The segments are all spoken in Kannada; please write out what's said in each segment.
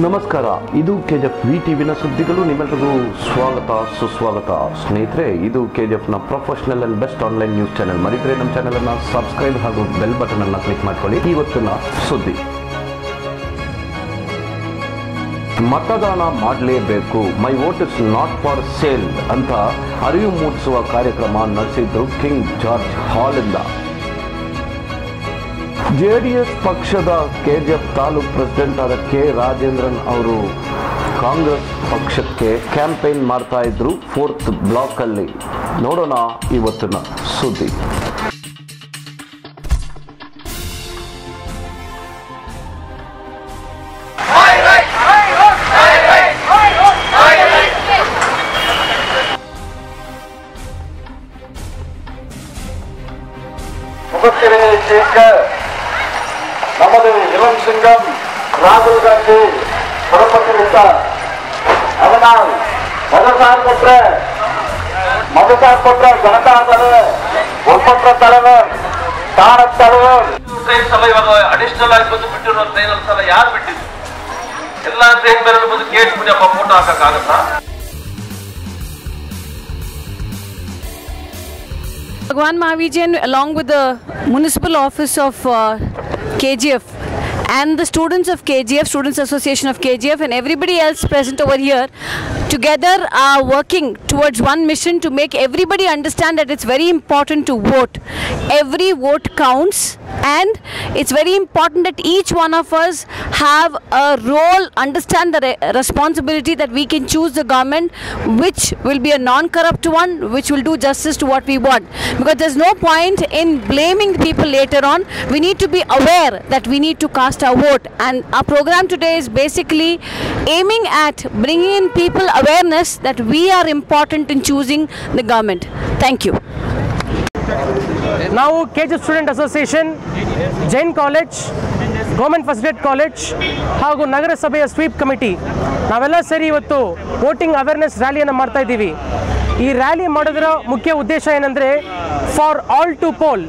ನಮಸ್ಕಾರ, ಇದು ಕೆಜಿಎಫ್ ವಿಟಿವಿನ ಸುದ್ದಿಗಳು. ನಿಮ್ಮೆಲ್ಲರಿಗೂ ಸ್ವಾಗತ ಸುಸ್ವಾಗತ. ಸ್ನೇಹಿತರೆ, ಇದು ಕೆಜಿಎಫ್ನ professional and best online news channel. ಮರಿದ್ರೆ ನಮ್ಮ ಚಾನೆಲ್ ಅನ್ನು ಸಬ್ಸ್ಕ್ರೈಬ್ ಹಾಗೂ ಬೆಲ್ ಬಟನ್ ಅನ್ನು ಕ್ಲಿಕ್ ಮಾಡ್ಕೊಳ್ಳಿ. ಇವತ್ತಿನ ಸುದ್ದಿ: ಮತದಾನ ಮಾಡಲೇಬೇಕು, my vote is not for sale ಅಂತ ಅರಿವು ಮೂಡಿಸುವ ಕಾರ್ಯಕ್ರಮ ನಡೆಸಿದ್ರು ಕಿಂಗ್ ಜಾರ್ಜ್ ಹಾಲ್ ಇಂದ. ಜೆಡಿಎಸ್ ಪಕ್ಷದ ಕೆಜಿಎಫ್ ತಾಲೂಕ್ ಪ್ರೆಸಿಡೆಂಟ್ ಆದ ಕೆ ರಾಜೇಂದ್ರನ್ ಅವರು ಕಾಂಗ್ರೆಸ್ ಪಕ್ಷಕ್ಕೆ ಕ್ಯಾಂಪೇನ್ ಮಾಡ್ತಾ ಇದ್ರು 4th ಬ್ಲಾಕ್ ಅಲ್ಲಿ. ನೋಡೋಣ ಇವತ್ತಿನ ಸುದ್ದಿ. ನಮ್ಮದು ಇಲಂ ಸಿಂಗಂ ರಾಹುಲ್ ಗಾಂಧಿ ಹೊರಪಟ್ಟಿರುತ್ತ ಅದನ್ನ மதசார் கொற்ற ஜனதா தலைவர் ಒಪ್ಪಂದ್ರ தலைவர் ತಾಣ தலைவர் ಟ್ರೈನ್ ಸಲ ಇವಾಗ ಅಡಿಷನಲ್ ಆಗಿ ಬಂದು ಬಿಟ್ಟಿರೋ ಟ್ರೈನ್ ಸಲ ಯಾರು ಬಿಟ್ಟಿದ್ರು? ಎಲ್ಲಾ ಟ್ರೈನ್ ಬೇರೆ ಬಂದು ಗೇಟ್ ಮುನಿಯಪ್ಪ ಫೋಟೋ ಹಾಕಕ್ಕಾಗತ್ತಾ? Bhagwan Mahavijayan, along with the Municipal Office of KGF and the students of KGF, Students Association of KGF, and everybody else present over here, together are working towards one mission to make everybody understand that it's very important to vote. Every vote counts, and it's very important that each one of us have a role, understand the responsibility that we can choose the government which will be a non-corrupt one, which will do justice to what we want. Because there's no point in blaming people later on. We need to be aware that we need to cast our vote, and our program today is basically aiming at bringing in people awareness that we are important in choosing the government. Thank you. ನಾವು KGF student association, Jain college, government first grade college ಹಾಗೂ ನಗರಸಭೆಯ ಸ್ವೀಪ್ ಕಮಿಟಿ ನಾವೆಲ್ಲ ಸೇರಿ ಇವತ್ತು ವೋಟಿಂಗ್ ಅವೇರ್ನೆಸ್ ರ್ಯಾಲಿಯನ್ನು ಮಾಡ್ತಾ ಇದ್ದೀವಿ. ಈ ರ್ಯಾಲಿ ಮಾಡೋದರ ಮುಖ್ಯ ಉದ್ದೇಶ ಏನಂದರೆ, ಫಾರ್ ಆಲ್ ಟು ಪೋಲ್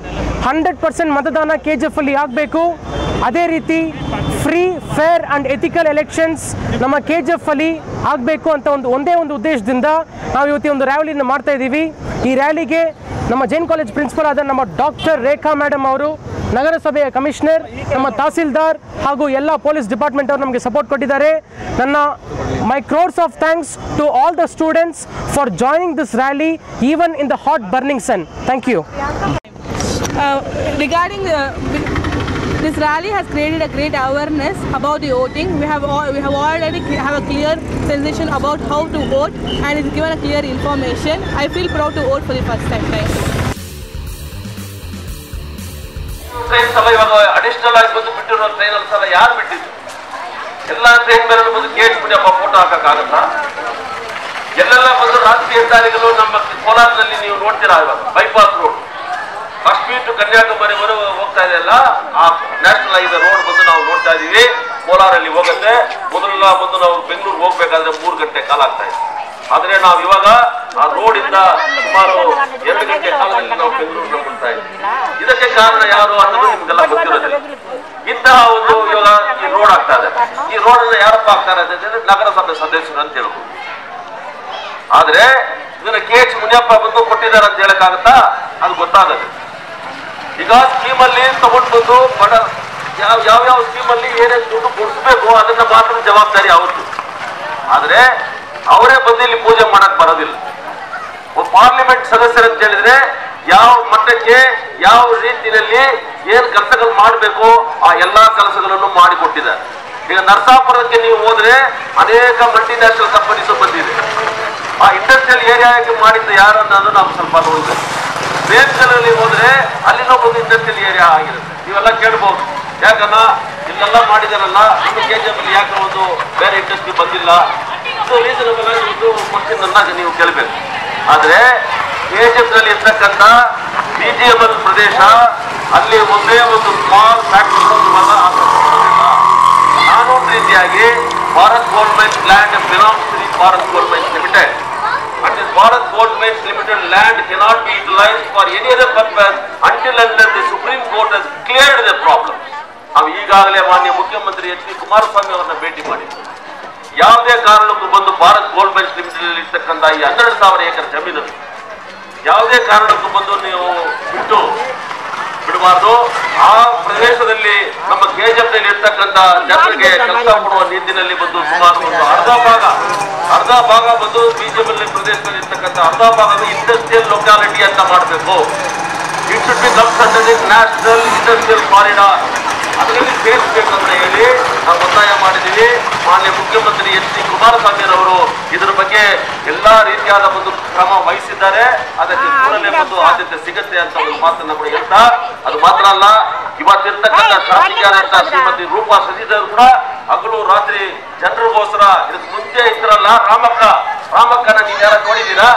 100% ಮತದಾನ KGF ಅಲ್ಲಿ ಆಗಬೇಕು. ಅದೇ ರೀತಿ free, fair and ethical elections ನಮ್ಮ KGF ಅಲ್ಲಿ ಆಗಬೇಕು ಅಂತ ಒಂದೇ ಒಂದು ಉದ್ದೇಶದಿಂದ ನಾವು ಇವತ್ತು ಒಂದು ರ್ಯಾಲಿಯನ್ನು ಮಾಡ್ತಾ ಇದ್ದೀವಿ. ಈ ರ್ಯಾಲಿಗೆ ನಮ್ಮ ಜೈನ್ ಕಾಲೇಜ್ ಪ್ರಿನ್ಸಿಪಲ್ ಆದ ನಮ್ಮ ಡಾಕ್ಟರ್ ರೇಖಾ ಮೇಡಮ್ ಅವರು, ನಗರಸಭೆಯ ಕಮಿಷನರ್, ನಮ್ಮ ತಹಸೀಲ್ದಾರ್ ಹಾಗೂ ಎಲ್ಲ ಪೊಲೀಸ್ ಡಿಪಾರ್ಟ್ಮೆಂಟ್ ಅವರು ನಮಗೆ ಸಪೋರ್ಟ್ ಕೊಟ್ಟಿದ್ದಾರೆ. My crores of thanks to all the students for joining this rally even in the hot burning sun. Thank you. Regarding this rally has created a great awareness about the voting. We have already have a clear sensation about how to vote, and it's given a clear information. I feel proud to vote for the first time. Thank you. Train ಸಲ ಇವಾಗ ಅಡಿಷನಲ್ ಆಗಿ ಬಂದು ಬಿಟ್ಟಿರೋ ಟ್ರೈನ್ ಸಲ ಯಾರು ಬಿಟ್ಟಿದ್ರು? ಎಲ್ಲಾ ಟ್ರೈನ್ ಬೇರೆ ಬಂದು ಗೇಟ್ ಮುನಿಯಪ್ಪ ಫೋಟೋ ಹಾಕಕ್ಕಾಗತ್ತಾ? ಎಲ್ಲೆಲ್ಲ ಬಂದು ರಾಷ್ಟ್ರೀಯ ಹೆದ್ದಾರಿಗಳು ನಮ್ಮ ಕೋಲಾರದಲ್ಲಿ ನೀವು ನೋಡ್ತೀರಾ, ಇವಾಗ ಬೈಪಾಸ್ ರೋಡ್ ಕಾಶ್ಮೀರ್ ಟು ಕನ್ಯಾಕುಮಾರಿವರೆಗೂ ಹೋಗ್ತಾ ಇದೆಯಲ್ಲ, ಆ ನ್ಯಾಷನಲ್ ಹೈವೇ ರೋಡ್ ಬಂದು ನಾವು ನೋಡ್ತಾ ಇದೀವಿ. ಕೋಲಾರಲ್ಲಿ ಹೋಗುತ್ತೆ. ಮೊದಲೆಲ್ಲ ಬಂದು ನಾವು ಬೆಂಗಳೂರು ಹೋಗ್ಬೇಕಾದ್ರೆ 3 ಗಂಟೆ ಕಾಲ ಆಗ್ತಾ ಇದೆ. ಆದ್ರೆ ನಾವು ಇವಾಗ ಆ ರೋಡ್ ಇಂದ ಸುಮಾರು 2 ಗಂಟೆ ಕಾಲದಲ್ಲಿ ನಾವು ಬೆಂಗಳೂರಿಗೆ ಹೋಗ್ತಾ ಇದ್ದೀವಿ. ಇದಕ್ಕೆ ಕಾರಣ ಯಾರು ಅನ್ನೋದು ನಿಮ್ಗೆಲ್ಲ ಗೊತ್ತಿರೋದಿಲ್ಲ. ಇಂತಹ ಒಂದು ಇವಾಗ ಈ ರೋಡ್ ಆಗ್ತಾ ಇದೆ. ಈ ರೋಡ್ ಅನ್ನ ಯಾರಪ್ಪ ಆಗ್ತಾರೆ ಅಂತಂದ್ರೆ ನಗರಸಭೆ ಸದಸ್ಯರು ಅಂತ ಹೇಳ್ಬೋದು. ಆದ್ರೆ ಇದನ್ನ KH ಮುನಿಯಪ್ಪ ಬಂದು ಕೊಟ್ಟಿದ್ದಾರೆ ಅಂತ ಹೇಳಕ್ಕಾಗತ್ತಾ? ಅದು ಗೊತ್ತಾಗತ್ತೆ. ಈಗ ಸ್ಕೀಮ್ ಅಲ್ಲಿ ತಗೊಂಡು ಬಂದು ಬಡ ಯಾವ ಸ್ಕೀಮ್ ಅಲ್ಲಿ ಏನೇನು ದುಡ್ಡು ಕೊಡಿಸ್ಬೇಕು ಅದನ್ನ ಮಾತ್ರ ಜವಾಬ್ದಾರಿ ಅವ್ರದ್ದು. ಆದ್ರೆ ಅವರೇ ಬಂದು ಇಲ್ಲಿ ಪೂಜೆ ಮಾಡಕ್ ಬರೋದಿಲ್ಲ. ಒಂದು ಪಾರ್ಲಿಮೆಂಟ್ ಸದಸ್ಯರು ಅಂತ ಹೇಳಿದ್ರೆ ಯಾವ ಮಟ್ಟಕ್ಕೆ ಯಾವ ರೀತಿಯಲ್ಲಿ ಏನ್ ಕೆಲಸಗಳು ಮಾಡಬೇಕು ಆ ಎಲ್ಲಾ ಕೆಲಸಗಳನ್ನು ಮಾಡಿಕೊಟ್ಟಿದ್ದಾರೆ. ಈಗ ನರಸಾಪುರಕ್ಕೆ ನೀವು ಹೋದ್ರೆ ಅನೇಕ ಮಲ್ಟಿ ನ್ಯಾಷನಲ್ ಕಂಪನೀಸ್ ಬಂದಿದೆ. ಆ ಇಂಡಸ್ಟ್ರಿಯಲ್ ಏರಿಯಾಗೆ ಮಾಡಿದ್ದು ಯಾರು ಅನ್ನೋದು ನಾವು ಸ್ವಲ್ಪ ನೋಡ್ಬೇಕು. ಬೇಂಕಲ್ಲಿ ಹೋದ್ರೆ ಅಲ್ಲಿನೂ ಒಂದು ಇಂಡಸ್ಟ್ರಿಯಲ್ ಏರಿಯಾ ಆಗಿರುತ್ತೆ. ನೀವೆಲ್ಲ ಕೇಳ್ಬಹುದು, ಯಾಕನ್ನ ಇಲ್ಲೆಲ್ಲ ಮಾಡಿದಾರಲ್ಲ, ಇನ್ನು KGF ಯಾಕೆ ಒಂದು ಬೇರೆ ಇಂಡಸ್ಟ್ರಿ ಬಂದಿಲ್ಲ? ಇದು ರೀಸನಬಲ್ ಆಗಿ ಒಂದು ಕ್ವಶನ್ ಅನ್ನ ನೀವು ಕೇಳಬೇಕು. ಆದ್ರೆ KGF ನಲ್ಲಿ ಇರ್ತಕ್ಕಂಥ BGML ಪ್ರದೇಶ, ಅಲ್ಲಿ ಒಂದೇ ಒಂದು ಸ್ಮಾಲ್ ಫ್ಯಾಕ್ಟರಿ ಕಾನೂನು ರೀತಿಯಾಗಿ Bharat government land belongs to the Bharat government limited. And this Bharat Government Limited land cannot be utilized for any other purpose until unless the Supreme Court has cleared the problem. ನಾವು ಈಗಾಗಲೇ ಮಾನ್ಯ ಮುಖ್ಯಮಂತ್ರಿ H.D. ಕುಮಾರಸ್ವಾಮಿ ಅವರನ್ನ ಭೇಟಿ ಮಾಡಿದ್ವಿ. ಯಾವುದೇ ಕಾರಣಕ್ಕೂ ಬಂದು ಭಾರತ್ ಗೋಲ್ಡ್ ಮೈನ್ಸ್ ಲಿಮಿಟೆಡ್ ಇರ್ತಕ್ಕಂಥ ಈ 12,000 ಎಕರೆ ಜಮೀನು ಯಾವುದೇ ಕಾರಣಕ್ಕೂ ಬಂದು ನೀವು ಬಿಡಬಾರ್ದು. ಆ ಪ್ರದೇಶದಲ್ಲಿ ನಮ್ಮ KGF ನಲ್ಲಿ ಇರ್ತಕ್ಕಂಥ ಜನರಿಗೆ ಕೆಲಸ ಕೊಡುವ ನಿಟ್ಟಿನಲ್ಲಿ ಬಂದು ಸುಮಾರು ಒಂದು ಅರ್ಧ ಭಾಗ ಬಂದು BGML ಪ್ರದೇಶದಲ್ಲಿ ಇರ್ತಕ್ಕಂಥ ಅರ್ಧ ಭಾಗದ ಇಂಡಸ್ಟ್ರಿಯಲ್ ಲೊಕ್ಯಾಲಿಟಿ ಅಂತ ಮಾಡಬೇಕು. It should be considered national industrial corridor. ಅದರಲ್ಲಿ ಸೇರಿಸಬೇಕಂತ ಹೇಳಿ ನಾವು ಒತ್ತಾಯ ಮಾಡಿದ್ದೀವಿ. ಮಾನ್ಯ ಮುಖ್ಯಮಂತ್ರಿ ಎಚ್ ಡಿ ಕುಮಾರಸ್ವಾಮಿರವರು ಇದರ ಬಗ್ಗೆ ಎಲ್ಲಾ ರೀತಿಯಾದ ಒಂದು ಕ್ರಮ ವಹಿಸಿದ್ದಾರೆ. ಅದಕ್ಕೆ ಕೂಡಲೇ ಒಂದು ಆದ್ಯತೆ ಸಿಗುತ್ತೆ ಅಂತ ಒಂದು ಮಾತನ್ನ ಕೂಡ ಹೇಳ್ತಾ, ಅದು ಮಾತ್ರ ಅಲ್ಲ, ಇವತ್ತಿರ್ತಕ್ಕಂಥ ಶಾಸಕಿಯಾದಂತ ಶ್ರೀಮತಿ ರೂಪಾ ಸತೀಶರು ಕೂಡ ಹಗಲು ರಾತ್ರಿ ಜನರಿಗೋಸ್ಕರ ಇದಕ್ಕೆ ಮುಂಚೆ ಇದ್ರಲ್ಲ ರಾಮಕ್ಕನ ನೀವು ಯಾರು ನೋಡಿದ್ದೀರಾ?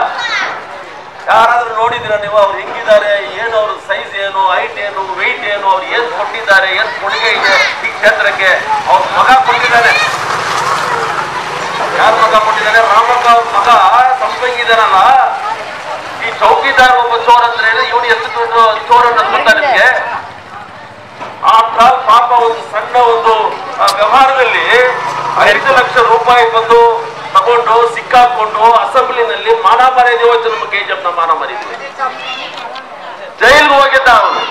ಯಾರಾದ್ರೂ ನೋಡಿದ್ದೀರಾ ನೀವು? ಅವ್ರು ಹೆಂಗಿದ್ದಾರೆ, ಏನು ಅವ್ರ ಸೈಜ್ ಏನು, ಹೈಟ್ ಏನು, ವೆಯ್ಟ್ ಏನು, ಅವ್ರು ಏನ್ ಕೊಟ್ಟಿದ್ದಾರೆ, ಏನ್ ಕೊಡುಗೆ ಇದೆ ಈ ಕ್ಷೇತ್ರಕ್ಕೆ? ಅವ್ರ ಮಗ ಕೊಟ್ಟಿದ್ದಾನೆ. ಯಾರ ಮಗ ಕೊಟ್ಟಿದ್ದಾನೆ? ರಾಮಕ್ಕ ಅವ್ರ ಮಗ ಸಂಪಂಗಿದಾನಲ್ಲ. ಈ ಚೌಕಿದಾರ್ ಒಬ್ಬ ಚೋರ್ ಅಂದ್ರೆ ಇವನು ಎಷ್ಟು ದೊಡ್ಡ ಚೋರ್ ಅನ್ನೋದು ಗೊತ್ತಾ ನಿಮ್ಗೆ? ಆ ಪಾಪ ಒಂದು ಸಣ್ಣ ಒಂದು ವ್ಯವಹಾರದಲ್ಲಿ 5 ಲಕ್ಷ ರೂಪಾಯಿ ಬಂದು ತಗೊಂಡು ಸಿಕ್ಕಾಕೊಂಡು ಅಸೆಂಬ್ಲಿನಲ್ಲಿ ಮಾನ ಮರ್ಯಾದೆ ಹೋಯ್ತು. ನಮ್ಮ KGF ನ ಮಾನ ಮರ್ಯಾದೆ ಜೈಲ್ಗೆ ಹೋಗಿದ್ದ, ಅವನು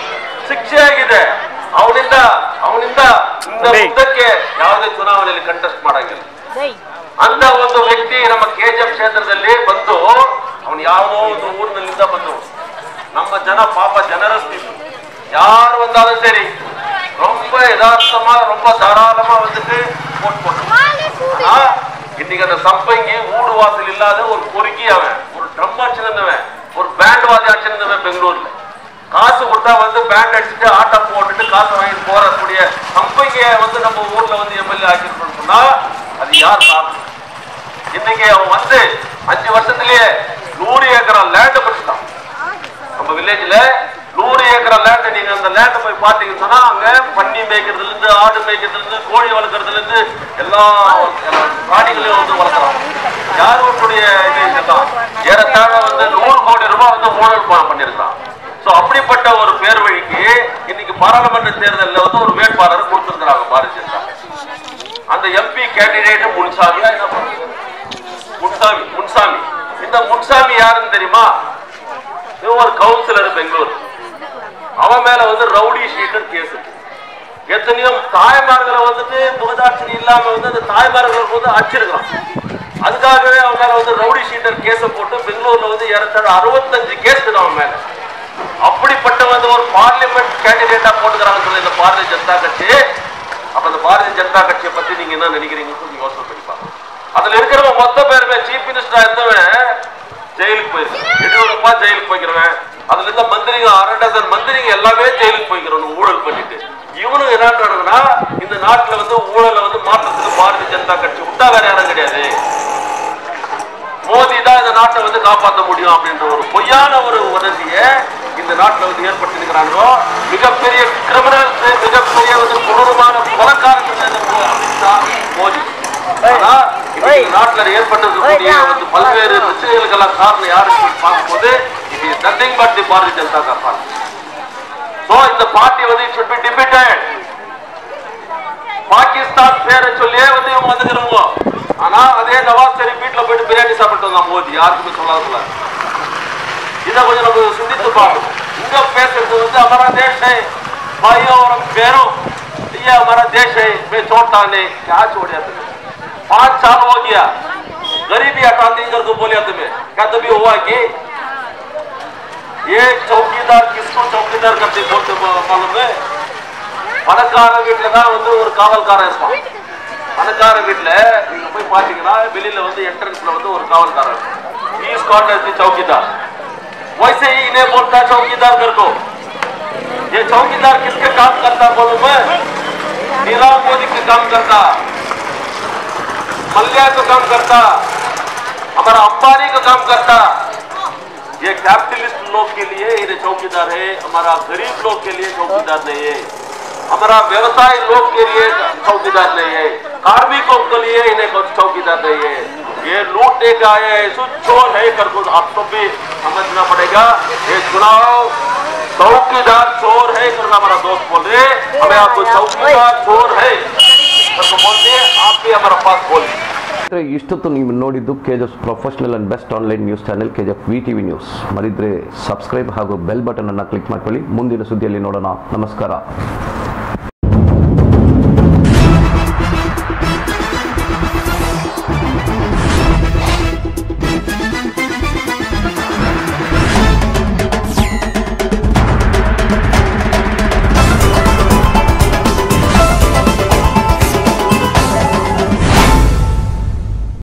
ಶಿಕ್ಷೆ ಆಗಿದೆ. ಅವನಿಂದ ಮುಂದಕ್ಕೆ ಯಾವುದೇ ಚುನಾವಣೆಯಲ್ಲಿ ಕಂಟೆಸ್ಟ್ ಮಾಡಾಗಿಲ್ಲ. ಅಂತ ಒಂದು ವ್ಯಕ್ತಿ ನಮ್ಮ KGF ಕ್ಷೇತ್ರದಲ್ಲಿ ಬಂದು, ಅವನು ಯಾವುದೋ ಒಂದು ಊರಿನಲ್ಲಿಂದ ಬಂದು ನಮ್ಮ ಜನ ಪಾಪ ಜನರಸ್ತಿತ್ತು. யார் வந்தாலும் சரி ரொம்ப யதார்த்தமா ரொம்ப தாராளமா வந்துட்டு ஓட் போட்டு. இன்னைக்கு அந்த சம்பங்கி ஊடு வாசல் இல்லாத ஒரு பொறுக்கி அவன், ஒரு ட்ரம் அடிச்சிருந்தவன், ஒரு பேண்ட் வாதி அடிச்சிருந்தவன் பெங்களூர்ல. காசு கொடுத்தா வந்து பேண்ட் அடிச்சுட்டு ஆட்டோ போட்டுட்டு காசு வாங்கிட்டு போறக்கூடிய சம்பங்கிய வந்து நம்ம ஊர்ல வந்து எம்எல்ஏ ஆக்கிருக்கோம்னு சொன்னா அது யார் சாப்பிடும்? இன்னைக்கு அவன் வந்து 5 வருஷத்திலேயே 100 ஏக்கர் லேண்ட் பறிச்சுட்டான். நம்ம வில்லேஜ்ல 100 ஏக்கர் லேண்ட். நீங்க அந்த லேண்ட போய் பாத்தீங்கன்னு சொன்னா அங்க பன்னி மேய்க்கிறதுல இருந்து, ஆடு மேய்க்கிறதுல இருந்து, கோழி வளர்க்கறதுல இருந்து எல்லா பிராணிகளையும் வந்து வளர்க்கலாம். யாருடைய இதெல்லாம் ஏறத்தாழ வந்து 100 கோடி ரூபாய் வந்து ஊழல் பண்ணிருக்கான். சோ அப்படிப்பட்ட ஒரு பேர் வழிக்கு இன்னைக்கு பாராளுமன்ற தேர்தலில் வந்து ஒரு வேட்பாளர் கொடுத்திருக்கிறாங்க பாரதிய ஜனதா. அந்த எம்பி கேண்டிடேட் முன்சாமி. இந்த முன்சாமி யாருன்னு தெரியுமா? ஒரு கவுன்சிலர் பெங்களூர். அவன் மேல வந்து ரவுடி ஷீட்டர் கேஸ். எத்தனையோ தாய்மார்களை வந்துட்டு முகதாட்சணி இல்லாம வந்து அந்த தாய்மார்கள் வந்து அடிச்சிருக்கான். அதுக்காகவே அவன் மேல வந்து ரவுடி ஷீட்டர் கேஸ போட்டு பெங்களூர்ல வந்து ஏறத்தாழ 65 கேஸ் அவன் மேல. அப்படிப்பட்ட வந்து ஒரு பார்லிமெண்ட் கேண்டிடேட்டா போட்டுக்கிறாங்க சொல்ல இந்த பாரதிய ஜனதா கட்சி. அப்ப இந்த பாரதிய ஜனதா கட்சியை பத்தி நீங்க என்ன நினைக்கிறீங்கன்னு யோசனை பண்ணிப்பாங்க. அதுல இருக்கிறவங்க மொத்த பேருமே சீஃப் மினிஸ்டரா இருந்தவன் ஜெயிலுக்கு போயிருக்கேன், எடியூரப்பா ஜெயிலுக்கு போய்க்கிறவன். அதுல இருந்த மந்திரிங்க 1/2 டஜன் மந்திரிங்க எல்லாமே ஜெயிலுக்கு போய்க்கிறவன் ஊழல் பண்ணிட்டு. இவனும் என்ன இந்த நாட்டுல வந்து ஊழலை வந்து மாற்றத்துக்கு பாரதிய ஜனதா கட்சி விட்டா வேற யாரும் கிடையாது. மோடி தான் இந்த நாட்டை வந்து காப்பாற்ற முடியும் அப்படின்ற ஒரு பொய்யான ஒரு உதவியை இந்த நாட்டில் வந்து ஏற்படுத்திருக்கிறாங்களோ. மிகப்பெரிய கிரிமினல்ஸ், மிகப்பெரிய வந்து கொடூரமான கொலைக்காரர்கள் மோடி. ஆனா நாட்டில் ஏற்பட்டிருக்கக்கூடிய வந்து பல்வேறு பிரச்சனைகளுக்கெல்லாம் காரணம் யாருக்கு பார்க்கும்போது இது nothing but the Bharatiya Janata party. So இந்த பார்ட்டி வந்து it should be debated. Pakistan பேரை சொல்லியே வந்து இவங்க வந்துக்கிறவங்க. ஆனா அதே நவாஸ் ஷெரீப் வீட்டுல போயிட்டு பிரியாணி சாப்பிட்டு வந்தான் மோடி. யாருக்குமே சொல்லாத. இதை கொஞ்சம் நம்ம சிந்தித்து பார்க்கணும். இங்க பேசுறது வந்து हमारा देश है, भाइयों और बहनों, ये हमारा देश है, मैं छोड़ता नहीं. क्या छोड़ दिया तुम्हें? 5 साल हो गया, गरीबी हटाते कर दो बोलिया तुम्हें. क्या तभी हुआ कि ये चौकीदार किसको चौकीदार करते बोलते मालूम है? பணக்கார வீட்டுல தான் வந்து ஒரு காவல்காரன் இருப்பான். பணக்கார வீட்டுல நீங்க போய் பாத்தீங்கன்னா வெளியில வந்து என்ட்ரன்ஸ்ல வந்து ஒரு காவல்காரன். He is called as the चौकीदार. वैसे ही इन्हें बोलता है चौकीदार कर दो. ये चौकीदार किसके काम करता मालूम है? नीरव मोदी के काम करता, मल्ल्या का काम करता, हमारा अंबानी का काम करता. ये कैपिटलिस्ट लोग के लिए ये चौकीदार है, हमारा गरीब लोग के लिए चौकीदार नहीं है, हमारा व्यवसाय लोग के लिए चौकीदार नहीं है, कार्मिकों के लिए इन्हें चौकीदार नहीं है. ये लूटने का है, चोर है करको आपको भी समझना पड़ेगा. ये चुनाव चौकीदार चोर है करना हमारा दोस्त बोल रहे, हमें आपको चौकीदार चोर है करको बोलते, आप भी हमारा पास बोलिए. ಸ್ನೇಹಿತರೆ, ಇಷ್ಟೊತ್ತು ನೀವು ನೋಡಿದ್ದು KGF professional and best online news channel KGF VTV news. ಮರಿದ್ರೆ ಸಬ್ಸ್ಕ್ರೈಬ್ ಹಾಗೂ ಬೆಲ್ ಬಟನ್ ಅನ್ನು ಕ್ಲಿಕ್ ಮಾಡ್ಕೊಳ್ಳಿ. ಮುಂದಿನ ಸುದ್ದಿಯಲ್ಲಿ ನೋಡೋಣ. ನಮಸ್ಕಾರ.